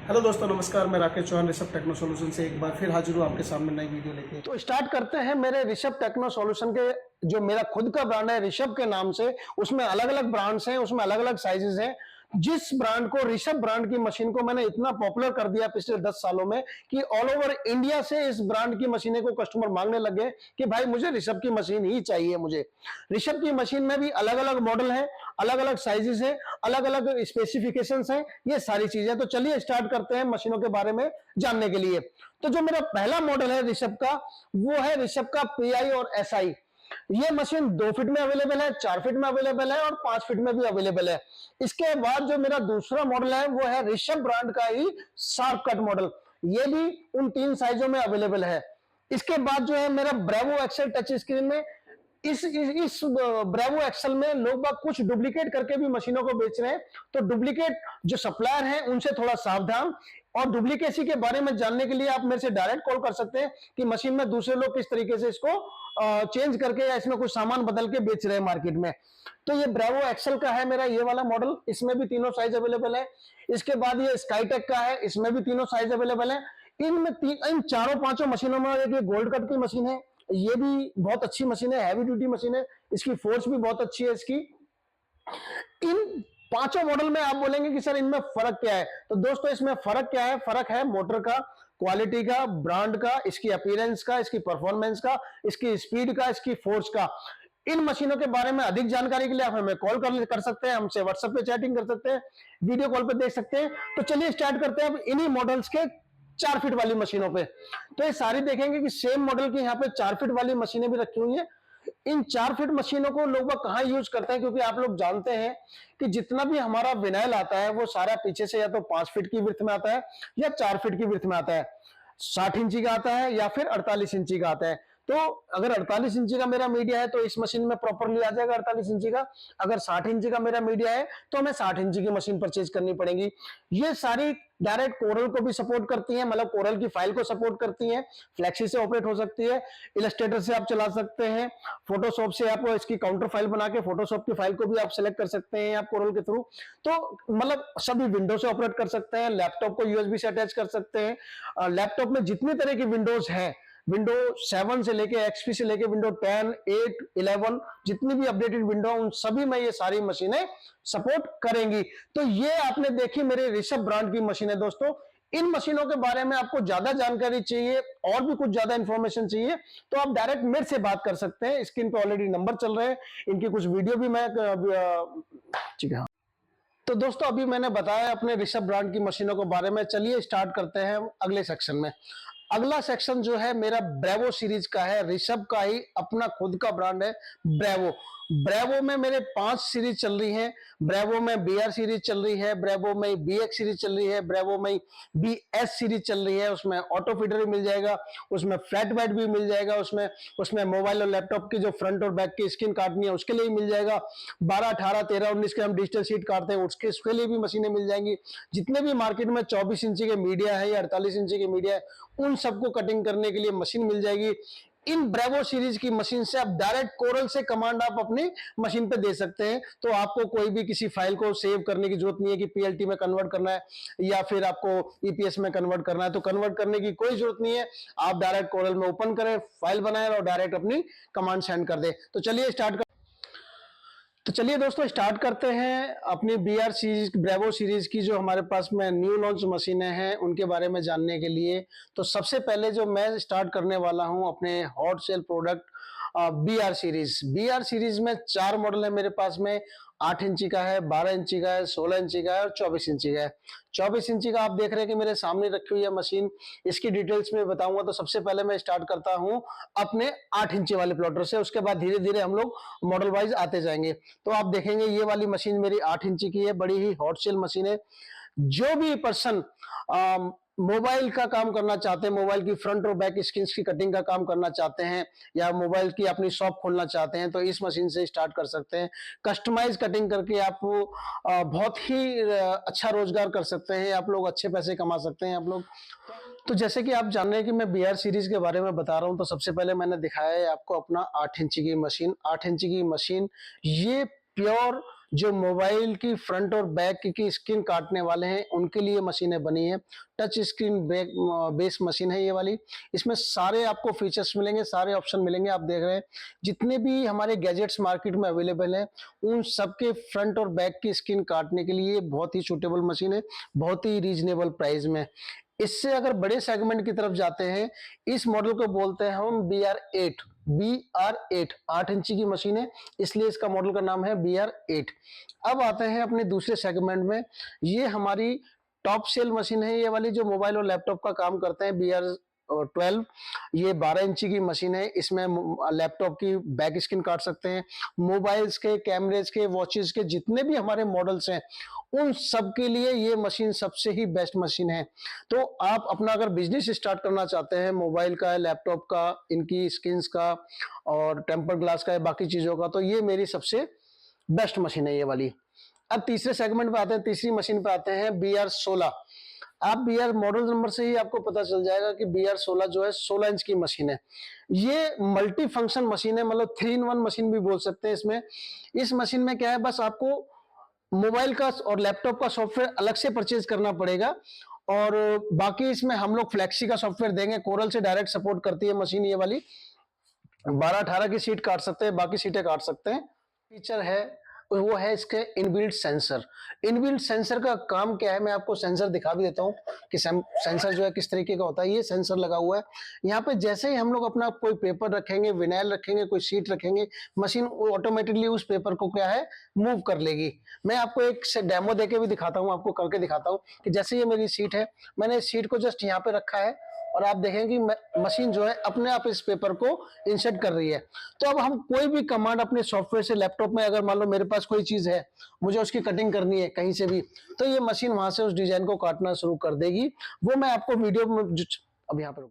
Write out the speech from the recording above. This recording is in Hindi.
हेलो दोस्तों, नमस्कार। मैं राकेश चौहान ऋषभ टेक्नो सॉल्यूशन से एक बार फिर हाजिर हूँ आपके सामने नई वीडियो लेके। तो स्टार्ट करते हैं मेरे ऋषभ टेक्नो सॉल्यूशन के जो मेरा खुद का ब्रांड है ऋषभ के नाम से। उसमें अलग अलग ब्रांड्स हैं, उसमें अलग अलग साइजेस हैं। जिस ब्रांड को, ऋषभ ब्रांड की मशीन को मैंने इतना पॉपुलर कर दिया पिछले 10 सालों में कि ऑल ओवर इंडिया से इस ब्रांड की मशीनें को कस्टमर मांगने लगे कि भाई मुझे ऋषभ की मशीन ही चाहिए। मुझे ऋषभ की मशीन में भी अलग अलग मॉडल है, अलग अलग साइजेस हैं, अलग अलग स्पेसिफिकेशंस हैं, ये सारी चीजें। तो चलिए स्टार्ट करते हैं मशीनों के बारे में जानने के लिए। तो जो मेरा पहला मॉडल है ऋषभ का, वो है ऋषभ का पीआई और एसआई। ये मशीन 2 फीट में अवेलेबल है, 4 फीट में अवेलेबल है और 5 फीट में भी अवेलेबल है। इसके बाद जो मेरा दूसरा मॉडल है वो है ऋषभ ब्रांड का ही शार्प कट मॉडल। ये भी उन 3 साइजों में अवेलेबल है। इसके बाद जो है मेरा ब्रेवो एक्सेल टच स्क्रीन में, इस ब्रेवो एक्सेल में लोग बाग कुछ डुप्लीकेट करके भी मशीनों को बेच रहे हैं। तो डुप्लीकेट जो सप्लायर हैं उनसे थोड़ा सावधान। और डुप्लीकेसी के बारे में जानने के लिए आप मेरे से डायरेक्ट कॉल कर सकते हैं कि मशीन में दूसरे लोग किस तरीके से इसको चेंज करके या इसमें कुछ सामान बदल के बेच रहे हैं मार्केट में। तो ये ब्रेवो एक्सेल का है मेरा ये वाला मॉडल, इसमें भी तीनों साइज अवेलेबल है। इसके बाद ये स्काईटेक का है, इसमें भी तीनों साइज अवेलेबल है। इन चारों पांचों मशीनों में एक गोल्ड कट की मशीन है। ये भी बहुत अच्छी मशीन है, हैवी ड्यूटी मशीन है, इसकी फोर्स भी बहुत अच्छी है इसकी। इन पांचों मॉडल में आप बोलेंगे कि सर इनमें फर्क क्या है, तो दोस्तों इसमें फर्क क्या है? फर्क है मोटर का, क्वालिटी का, ब्रांड का, इसकी अपीयरेंस का, इसकी परफॉर्मेंस का, इसकी स्पीड का, इसकी फोर्स का। इन मशीनों के बारे में अधिक जानकारी के लिए आप हमें कॉल कर सकते हैं, हमसे व्हाट्सएप पे चैटिंग कर सकते हैं, वीडियो कॉल पे देख सकते हैं। तो चलिए स्टार्ट करते हैं अब इन्हीं मॉडल्स के 4 फीट वाली मशीनों पे। तो ये सारी देखेंगे कि सेम मॉडल की यहाँ पे 4 फीट वाली मशीनें भी रखी हुई हैं। इन 4 फीट मशीनों को लोग कहां यूज करते हैं, क्योंकि आप लोग जानते हैं कि जितना भी हमारा विनाइल आता है वो सारा पीछे से या तो 5 फीट की विड्थ में आता है या 4 फीट की विड्थ में आता है। 60 इंची का आता है या फिर 48 इंची का आता है। तो अगर 48 इंची का मेरा मीडिया है तो इस मशीन में प्रॉपरली आ जाएगा 48 इंची का। अगर 60 इंची का मेरा मीडिया है तो हमें 60 इंची की मशीन परचेज करनी पड़ेगी। ये सारी डायरेक्ट कोरल को भी सपोर्ट करती है, मतलब कोरल की फाइल को सपोर्ट करती है। फ्लेक्सी से ऑपरेट हो सकती है, इलस्ट्रेटर से आप चला सकते हैं, फोटोशॉप से आप इसकी काउंटर फाइल बना के फोटोशॉप की फाइल को भी आप सेलेक्ट कर सकते हैं आप कोरल के थ्रू। तो मतलब सभी विंडो से ऑपरेट कर सकते हैं, लैपटॉप को यूएसबी से अटैच कर सकते हैं। लैपटॉप में जितनी तरह की विंडोज हैं, विंडो 7 से लेके एक्सपी से लेके विंडो 10, 8, 11, जितनी भी अपडेटेड विंडो उन सभी में ये सारी मशीनें सपोर्ट करेंगी। तो ये आपने देखी मेरे ऋषभ ब्रांड की मशीन है दोस्तों। इन मशीनों के बारे में आपको ज्यादा जानकारी चाहिए और भी कुछ ज्यादा इंफॉर्मेशन चाहिए तो आप डायरेक्ट मेरे से बात कर सकते हैं। स्क्रीन पे ऑलरेडी नंबर चल रहे हैं, इनकी कुछ वीडियो भी मैं ठीक है। तो दोस्तों अभी मैंने बताया अपने ऋषभ ब्रांड की मशीनों के बारे में। चलिए स्टार्ट करते हैं अगले सेक्शन में। अगला सेक्शन जो है मेरा ब्रेवो सीरीज का है। ऋषभ का ही अपना खुद का ब्रांड है ब्रेवो। ब्रेवो में मेरे 5 सीरीज चल रही हैं। ब्रेवो में बीआर सीरीज चल रही है, ब्रेवो में बीएक्स सीरीज चल रही है, ब्रेवो में बीएस सीरीज चल रही है। उसमें ऑटो फीडर भी मिल जाएगा, उसमें फ्लैट बेड भी मिल जाएगा, उसमें मोबाइल और लैपटॉप की जो फ्रंट और बैक की स्क्रीन काटनी है उसके लिए मिल जाएगा। 12, 18, 13, 19 के हम डिजिटल शीट काटते हैं उसके लिए भी मशीनें मिल जाएंगी। जितने भी मार्केट में 24 इंची के मीडिया है या 48 इंची के मीडिया है उन सबको कटिंग करने के लिए मशीन मिल जाएगी। इन ब्रेवो सीरीज की मशीन से आप डायरेक्ट कोरल से कमांड आप अपनी मशीन पे दे सकते हैं। तो आपको कोई भी किसी फाइल को सेव करने की जरूरत नहीं है कि पीएलटी में कन्वर्ट करना है या फिर आपको ईपीएस में कन्वर्ट करना है। तो कन्वर्ट करने की कोई जरूरत नहीं है, आप डायरेक्ट कोरल में ओपन करें, फाइल बनाएं और डायरेक्ट अपनी कमांड सेंड कर दें। तो चलिए दोस्तों स्टार्ट करते हैं अपनी बीआर सीरीज, ब्रेवो सीरीज की जो हमारे पास में न्यू लॉन्च मशीनें हैं उनके बारे में जानने के लिए। तो सबसे पहले जो मैं स्टार्ट करने वाला हूं अपने hot sale product BR series. BR series में 4 मॉडल है मेरे पास में। 8 इंची का है, 12 इंची का है, 16 इंची का है और 24 इंची का है। 24 इंची का आप देख रहे हैं कि मेरे सामने रखी हुई है मशीन। इसकी डिटेल्स में बताऊंगा। तो सबसे पहले मैं स्टार्ट करता हूं अपने 8 इंची वाले प्लॉटर से, उसके बाद धीरे धीरे हम लोग मॉडल वाइज आते जाएंगे। तो आप देखेंगे ये वाली मशीन मेरी 8 इंची की है, बड़ी ही हॉट सेल मशीन है। जो भी पर्सन मोबाइल का काम करना चाहते हैं, मोबाइल की फ्रंट और बैक स्क्रीन की कटिंग का काम करना चाहते हैं या मोबाइल की अपनी शॉप खोलना चाहते हैं तो इस मशीन से स्टार्ट कर सकते हैं। कस्टमाइज कटिंग करके आप बहुत ही अच्छा रोजगार कर सकते हैं, आप लोग अच्छे पैसे कमा सकते हैं आप लोग। तो जैसे कि आप जान रहे हैं कि मैं बीआर सीरीज के बारे में बता रहा हूं, तो सबसे पहले मैंने दिखाया है आपको अपना 8 इंची की मशीन। 8 इंची की मशीन ये प्योर जो मोबाइल की फ्रंट और बैक की स्क्रीन काटने वाले हैं उनके लिए मशीनें बनी है। टच स्क्रीन बेस मशीन है ये वाली। इसमें सारे आपको फीचर्स मिलेंगे, सारे ऑप्शन मिलेंगे। आप देख रहे हैं जितने भी हमारे गैजेट्स मार्केट में अवेलेबल हैं उन सबके फ्रंट और बैक की स्क्रीन काटने के लिए बहुत ही सूटेबल मशीन है, बहुत ही रीजनेबल प्राइस में। इससे अगर बड़े सेगमेंट की तरफ जाते हैं, इस मॉडल को बोलते हैं हम BR8। BR8 8 इंची की मशीन है, इसलिए इसका मॉडल का नाम है BR8। अब आते हैं अपने दूसरे सेगमेंट में। ये हमारी टॉप सेल मशीन है, ये वाली जो मोबाइल और लैपटॉप का काम करते हैं, BR12। ये 12 इंची की मशीन है। इसमें लैपटॉप की बैक स्क्रीन काट सकते हैं। मोबाइल्स के, कैमरेज के, वॉचेस के जितने भी हमारे मॉडल्स हैं उन सब के लिए ये मशीन सबसे ही बेस्ट मशीन है। तो आप अपना अगर बिजनेस स्टार्ट करना चाहते हैं मोबाइल का, लैपटॉप का, इनकी स्क्रीन्स का और टेम्पर ग्लास का, बाकी चीजों का, तो ये मेरी सबसे बेस्ट मशीन है ये वाली। अब तीसरे सेगमेंट पे आते हैं, तीसरी मशीन पे आते हैं, BR16। आप BR मॉडल नंबर से ही आपको पता चल जाएगा कि BR16 जो है 16 इंच की मशीन है। ये मल्टी फंक्शन मशीन है, मतलब 3-in-1 मशीन भी बोल सकते हैं। इसमें इस मशीन में क्या है, बस आपको मोबाइल का और लैपटॉप का सॉफ्टवेयर अलग से परचेज करना पड़ेगा और बाकी इसमें हम लोग फ्लेक्सी का सॉफ्टवेयर देंगे। कोरल से डायरेक्ट सपोर्ट करती है मशीन ये वाली। 12-18 की सीट काट सकते हैं, बाकी सीटें काट सकते हैं। फीचर है वो है इसके इनबिल्ट सेंसर। इनबिल्ट सेंसर का काम क्या है, मैं आपको सेंसर दिखा भी देता हूँ कि सेंसर जो है किस तरीके का होता है। ये सेंसर लगा हुआ है यहाँ पे। जैसे ही हम लोग अपना कोई पेपर रखेंगे, विनाइल रखेंगे, कोई शीट रखेंगे, मशीन ऑटोमेटिकली उस पेपर को क्या है मूव कर लेगी। मैं आपको एक से डेमो देके भी दिखाता हूँ, आपको करके दिखाता हूँ कि जैसे ये मेरी सीट है, मैंने इस सीट को जस्ट यहाँ पे रखा है और आप देखेंगे कि मशीन जो है अपने आप इस पेपर को इंसर्ट कर रही है। तो अब हम कोई भी कमांड अपने सॉफ्टवेयर से लैपटॉप में, अगर मान लो मेरे पास कोई चीज है, मुझे उसकी कटिंग करनी है कहीं से भी, तो ये मशीन वहां से उस डिजाइन को काटना शुरू कर देगी। वो मैं आपको वीडियो में अब यहाँ पर